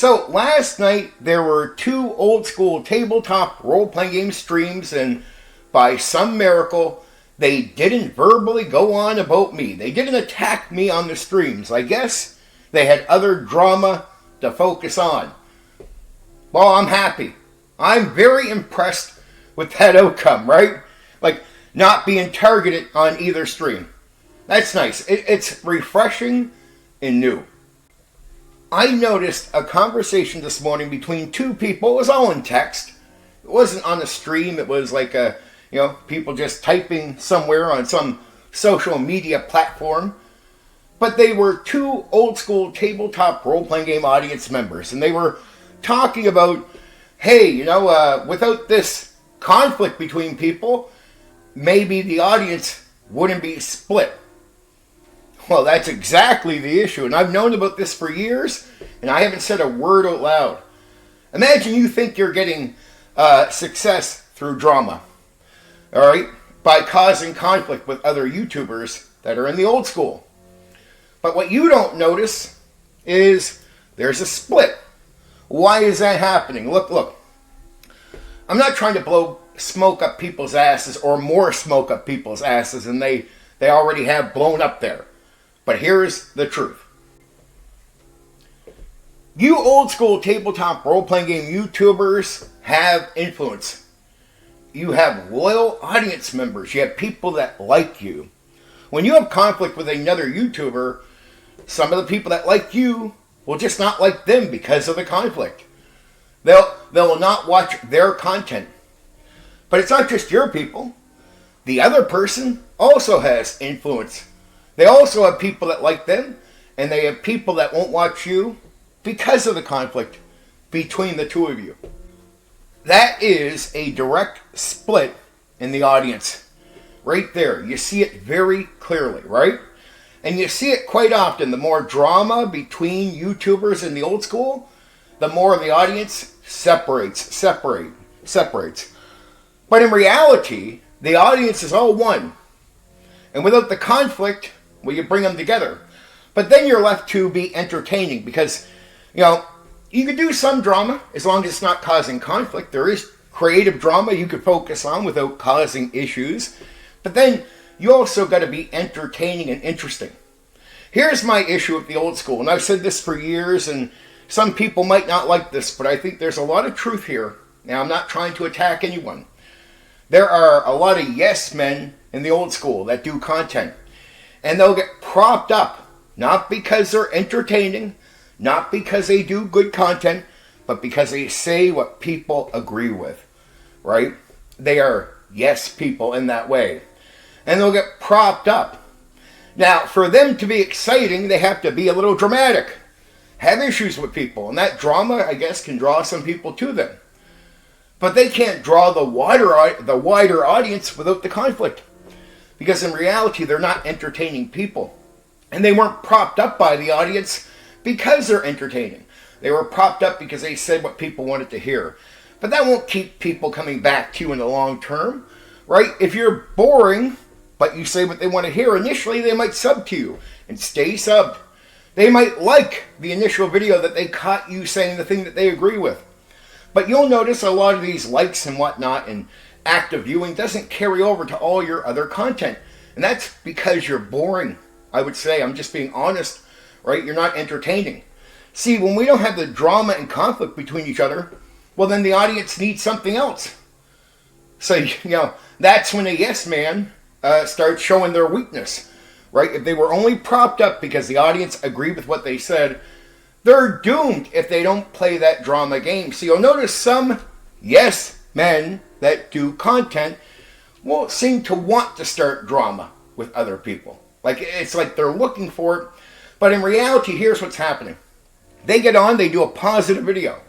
So last night there were 2 old school tabletop role-playing game streams, and by some miracle they didn't verbally go on about me. They didn't attack me on the streams. I guess they had other drama to focus on. Well, I'm happy. I'm very impressed with that outcome, right? Like, not being targeted on either stream. That's nice. It's refreshing and new. I noticed a conversation this morning between 2 people. It was all in text. It wasn't on a stream. It was like people just typing somewhere on some social media platform. But they were 2 old school tabletop role-playing game audience members. And they were talking about, hey, without this conflict between people, maybe the audience wouldn't be split. Well, that's exactly the issue, and I've known about this for years, and I haven't said a word out loud. Imagine you think you're getting success through drama, all right, by causing conflict with other YouTubers that are in the old school. But what you don't notice is there's a split. Why is that happening? Look. I'm not trying to blow smoke up people's asses or more smoke up people's asses than they already have blown up there. But here's the truth. You old school tabletop role-playing game YouTubers have influence. You have loyal audience members. You have people that like you. When you have conflict with another YouTuber, some of the people that like you will just not like them because of the conflict. They'll not watch their content. But it's not just your people. The other person also has influence. They also have people that like them, and they have people that won't watch you because of the conflict between the 2 of you. That is a direct split in the audience. Right there. You see it very clearly, right? And you see it quite often. The more drama between YouTubers in the old school, the more the audience separates. But in reality, the audience is all one. And without the conflict, well, you bring them together. But then you're left to be entertaining because, you can do some drama as long as it's not causing conflict. There is creative drama you could focus on without causing issues. But then you also got to be entertaining and interesting. Here's my issue with the old school, and I've said this for years, and some people might not like this, but I think there's a lot of truth here. Now, I'm not trying to attack anyone. There are a lot of yes men in the old school that do content. And they'll get propped up, not because they're entertaining, not because they do good content, but because they say what people agree with, right? They are yes people in that way. And they'll get propped up. Now, for them to be exciting, they have to be a little dramatic, have issues with people, and that drama, I guess, can draw some people to them. But they can't draw the wider audience without the conflict. Because in reality, they're not entertaining people. And they weren't propped up by the audience because they're entertaining. They were propped up because they said what people wanted to hear. But that won't keep people coming back to you in the long term, right? If you're boring, but you say what they want to hear, initially they might sub to you and stay subbed. They might like the initial video that they caught you saying the thing that they agree with. But you'll notice a lot of these likes and whatnot and active viewing doesn't carry over to all your other content. And that's because you're boring, I would say. I'm just being honest, right? You're not entertaining. See, when we don't have the drama and conflict between each other, well, then the audience needs something else. So, that's when a yes man starts showing their weakness, right? If they were only propped up because the audience agreed with what they said, they're doomed if they don't play that drama game. So you'll notice some yes men that do content won't seem to want to start drama with other people. It's like they're looking for it. But in reality, here's what's happening. They get on, they do a positive video.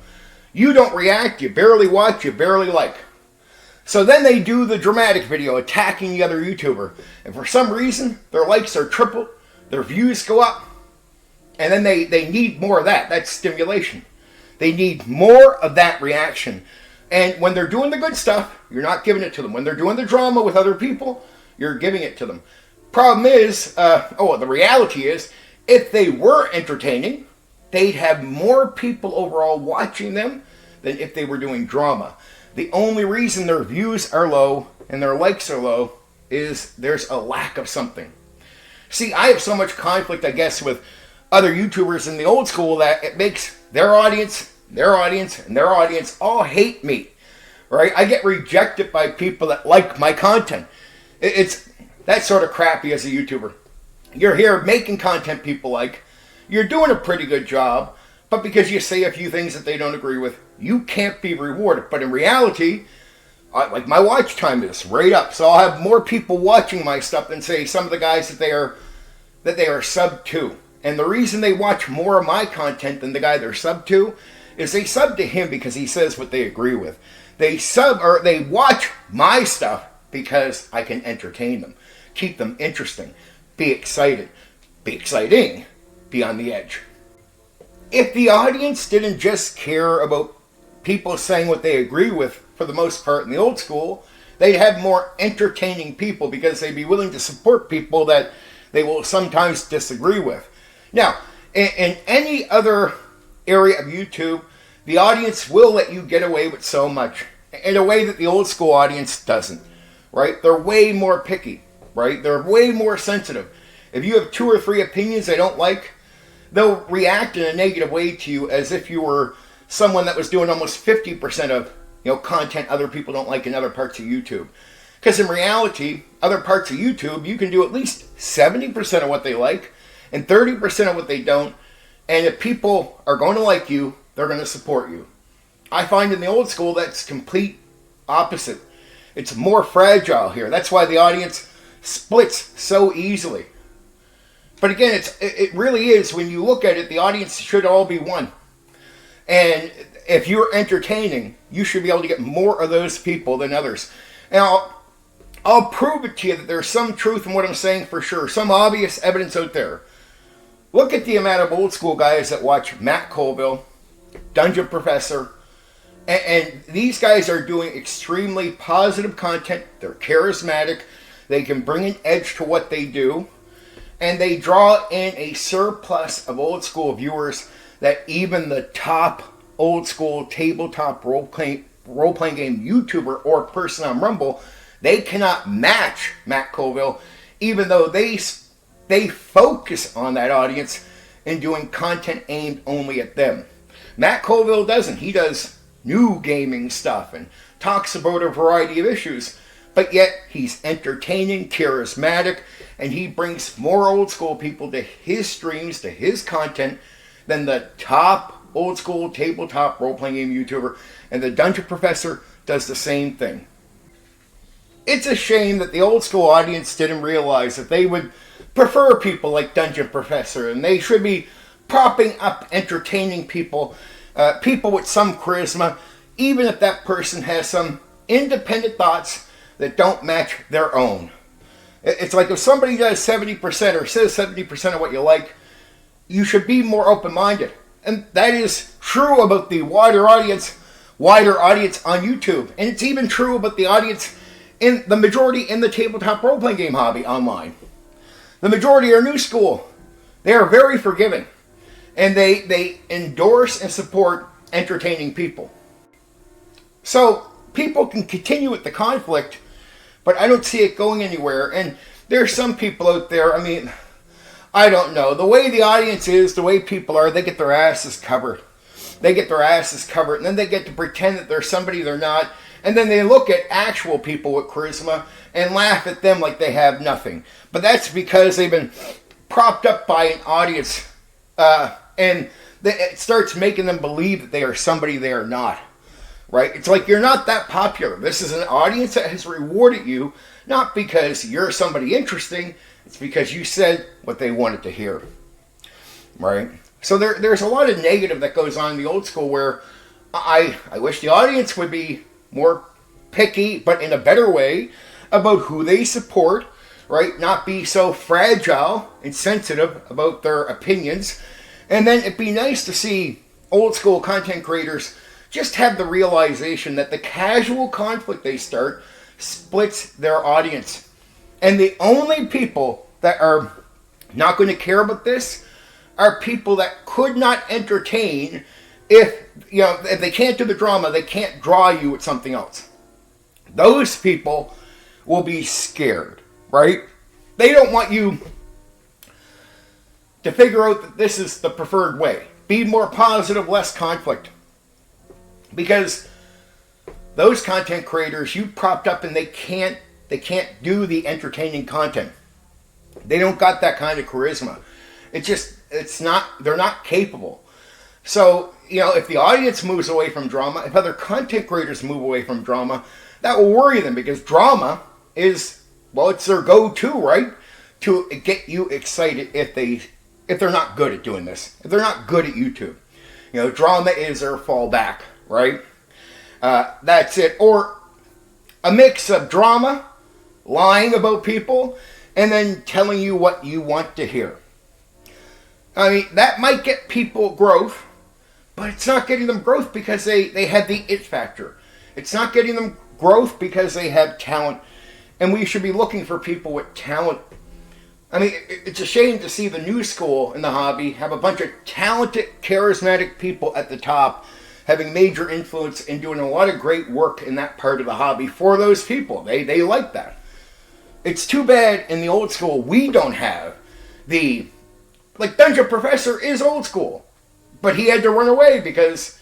You don't react, you barely watch, you barely like. So then they do the dramatic video attacking the other YouTuber. And for some reason, their likes are tripled, their views go up. And then they need more of that. That's stimulation. They need more of that reaction. And when they're doing the good stuff, you're not giving it to them. When they're doing the drama with other people, you're giving it to them. Problem is, the reality is, if they were entertaining, they'd have more people overall watching them than if they were doing drama. The only reason their views are low and their likes are low is there's a lack of something. See, I have so much conflict, I guess, with other YouTubers in the old school that it makes their audience, and their audience all hate me, right? I get rejected by people that like my content. It's that sort of crappy as a YouTuber. You're here making content people like, you're doing a pretty good job, but because you say a few things that they don't agree with, you can't be rewarded. But in reality, like my watch time is right up, so I'll have more people watching my stuff than say some of the guys that they are sub to. And the reason they watch more of my content than the guy they're sub to is they sub to him because he says what they agree with. They watch my stuff because I can entertain them, keep them interesting, be exciting, be on the edge. If the audience didn't just care about people saying what they agree with for the most part in the old school, they'd have more entertaining people because they'd be willing to support people that they will sometimes disagree with. Now, in any other area of YouTube, the audience will let you get away with so much in a way that the old school audience doesn't, right? They're way more picky, right? They're way more sensitive. If you have 2 or 3 opinions they don't like, they'll react in a negative way to you as if you were someone that was doing almost 50% of content other people don't like in other parts of YouTube. Because in reality, other parts of YouTube, you can do at least 70% of what they like and 30% of what they don't. And if people are going to like you, they're going to support you. I find in the old school that's complete opposite. It's more fragile here. That's why the audience splits so easily. But again, it really is, when you look at it, the audience should all be one. And if you're entertaining, you should be able to get more of those people than others. Now, I'll prove it to you that there's some truth in what I'm saying for sure. Some obvious evidence out there. Look at the amount of old school guys that watch Matt Colville, Dungeon Professor, and these guys are doing extremely positive content. They're charismatic. They can bring an edge to what they do. And they draw in a surplus of old school viewers that even the top old school tabletop role-playing game YouTuber or person on Rumble, they cannot match Matt Colville, even though they focus on that audience and doing content aimed only at them. Matt Colville doesn't. He does new gaming stuff and talks about a variety of issues, but yet he's entertaining, charismatic, and he brings more old school people to his streams, to his content, than the top old school tabletop role-playing game YouTuber. And the Dungeon Professor does the same thing. It's a shame that the old school audience didn't realize that they would prefer people like Dungeon Professor, and they should be propping up entertaining people, people with some charisma, even if that person has some independent thoughts that don't match their own. It's like if somebody does 70% or says 70% of what you like, you should be more open-minded. And that is true about the wider audience on YouTube. And it's even true about the audience in the majority in the tabletop role-playing game hobby online. The majority are new school. They are very forgiving. And they endorse and support entertaining people. So people can continue with the conflict, but I don't see it going anywhere. And there's some people out there, I don't know. The way the audience is, the way people are, they get their asses covered. And then they get to pretend that they're somebody they're not. And then they look at actual people with charisma and laugh at them like they have nothing. But that's because they've been propped up by an audience. And it starts making them believe that they are somebody they are not. Right? It's like you're not that popular. This is an audience that has rewarded you, not because you're somebody interesting. It's because you said what they wanted to hear. Right? So there's a lot of negative that goes on in the old school where I wish the audience would be more picky, but in a better way, about who they support, right? Not be so fragile and sensitive about their opinions. And then it'd be nice to see old school content creators just have the realization that the casual conflict they start splits their audience. And the only people that are not going to care about this are people that could not entertain if they can't do the drama, they can't draw you with something else. Those people will be scared, right? They don't want you to figure out that this is the preferred way. Be more positive, less conflict. Because those content creators you propped up and they can't do the entertaining content. They don't got that kind of charisma. They're not capable. So, if the audience moves away from drama, if other content creators move away from drama, that will worry them because drama is, it's their go-to, right? To get you excited if they're not good at doing this. If they're not good at YouTube. Drama is their fallback, right? That's it. Or a mix of drama, lying about people, and then telling you what you want to hear. I mean, that might get people growth, but it's not getting them growth because they have the it factor. It's not getting them growth because they have talent. And we should be looking for people with talent. I mean, it's a shame to see the new school in the hobby have a bunch of talented, charismatic people at the top having major influence and doing a lot of great work in that part of the hobby for those people. They like that. It's too bad in the old school we don't have Dungeon Professor is old school, but he had to run away because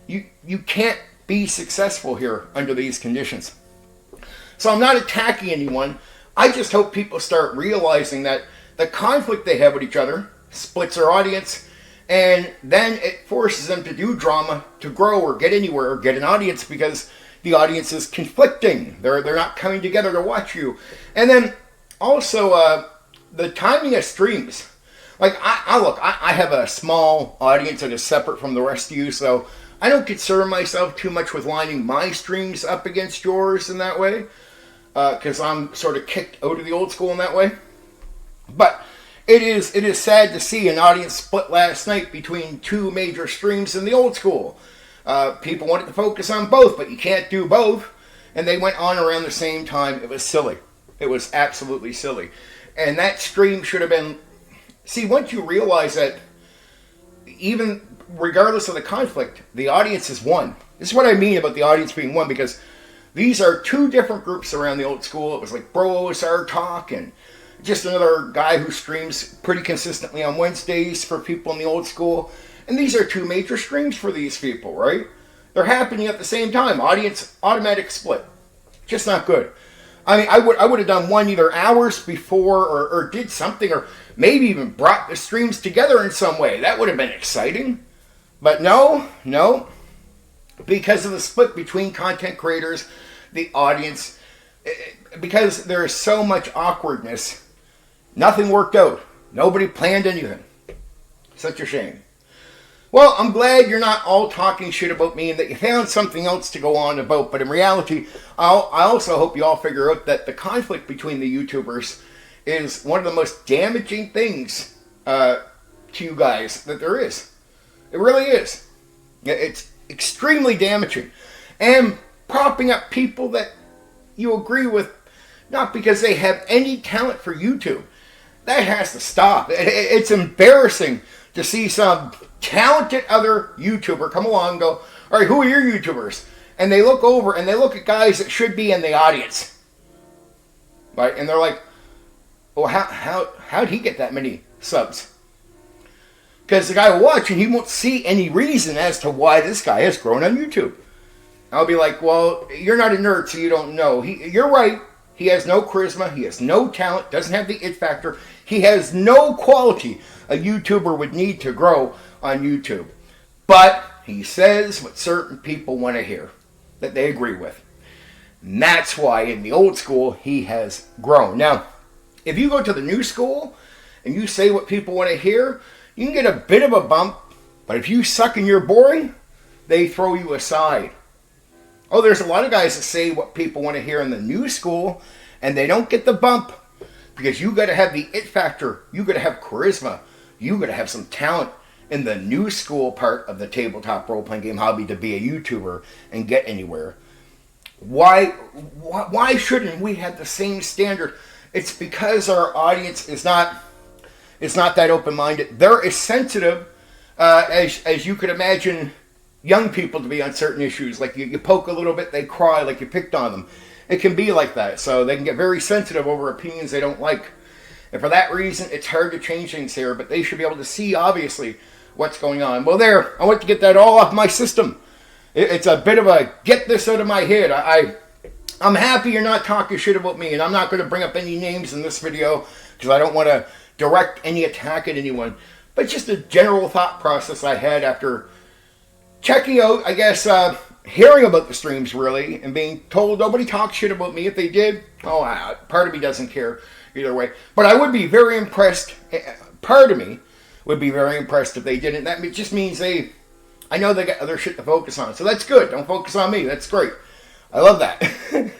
you can't be successful here under these conditions. So I'm not attacking anyone. I just hope people start realizing that the conflict they have with each other splits their audience, and then it forces them to do drama to grow or get anywhere or get an audience because the audience is conflicting. They're not coming together to watch you. And then also the timing of streams. I have a small audience that is separate from the rest of you, so I don't concern myself too much with lining my streams up against yours in that way, because I'm sort of kicked out of the old school in that way. But it is sad to see an audience split last night between two major streams in the old school. People wanted to focus on both, but you can't do both, and they went on around the same time. It was silly. It was absolutely silly. And that stream should have been... See, once you realize that even regardless of the conflict, the audience is one. This is what I mean about the audience being one, because these are two different groups around the old school. It was like Bro OSR Talk and just another guy who streams pretty consistently on Wednesdays for people in the old school. And these are two major streams for these people, right? They're happening at the same time. Audience automatic split. Just not good. I mean, I would have done one either hours before or did something, or maybe even brought the streams together in some way. That would have been exciting. But no. Because of the split between content creators, the audience, because there is so much awkwardness, nothing worked out. Nobody planned anything. Such a shame. Well, I'm glad you're not all talking shit about me and that you found something else to go on about. But in reality, I also hope you all figure out that the conflict between the YouTubers is one of the most damaging things to you guys that there is. It really is. It's extremely damaging. And propping up people that you agree with, not because they have any talent for YouTube. That has to stop. It's embarrassing to see some talented other YouTuber come along and go, all right, who are your YouTubers? And they look over and they look at guys that should be in the audience. Right? And they're like, well, how'd he get that many subs? Because the guy will watch and he won't see any reason as to why this guy has grown on YouTube. I'll be like, well, you're not a nerd, so you don't know. You're right. He has no charisma. He has no talent. Doesn't have the it factor. He has no quality a YouTuber would need to grow on YouTube. But he says what certain people want to hear, that they agree with. And that's why in the old school, he has grown. Now, if you go to the new school and you say what people want to hear, you can get a bit of a bump. But if you suck and you're boring, they throw you aside. Oh, there's a lot of guys that say what people want to hear in the new school, and they don't get the bump because you got to have the it factor. You got to have charisma. You got to have some talent in the new school part of the tabletop role-playing game hobby to be a YouTuber and get anywhere. Why shouldn't we have the same standard? It's because our audience is not is not that open-minded. They're as sensitive as you could imagine young people to be on certain issues. Like you poke a little bit, they cry like you picked on them. It can be like that. So they can get very sensitive over opinions they don't like. And for that reason, it's hard to change things here. But they should be able to see, obviously, what's going on. Well, there, I want to get that all off my system. It's a bit of a get this out of my head. I'm happy you're not talking shit about me. And I'm not going to bring up any names in this video because I don't want to direct any attack at anyone. But just a general thought process I had after checking out, I guess, hearing about the streams, really, and being told nobody talks shit about me. If they did, part of me doesn't care either way. But I would be very impressed. Part of me would be very impressed if they didn't. That just means I know they got other shit to focus on. So that's good. Don't focus on me. That's great. I love that.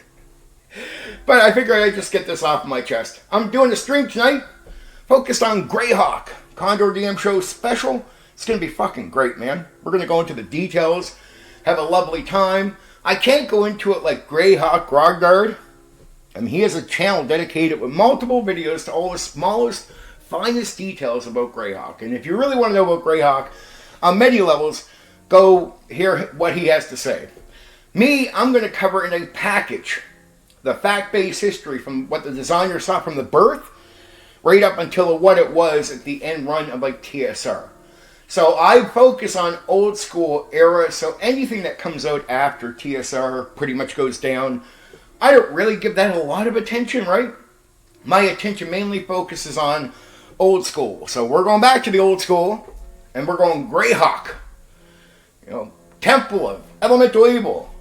But I figured I'd just get this off my chest. I'm doing a stream tonight focused on Greyhawk. Condor DM Show special. It's going to be fucking great, man. We're going to go into the details, have a lovely time. I can't go into it like Greyhawk Grogdard. I mean, he has a channel dedicated with multiple videos to all the smallest, finest details about Greyhawk. And if you really want to know about Greyhawk on many levels, go hear what he has to say. Me, I'm going to cover in a package the fact-based history from what the designer saw from the birth right up until what it was at the end run of like TSR. So I focus on old school era, so anything that comes out after TSR pretty much goes down. I don't really give that a lot of attention, right? My attention mainly focuses on old school. So we're going back to the old school, and we're going Greyhawk. Temple of Elemental Evil,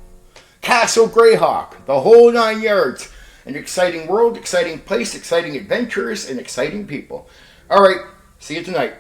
Castle Greyhawk, the whole 9 yards. An exciting world, exciting place, exciting adventures, and exciting people. All right, see you tonight.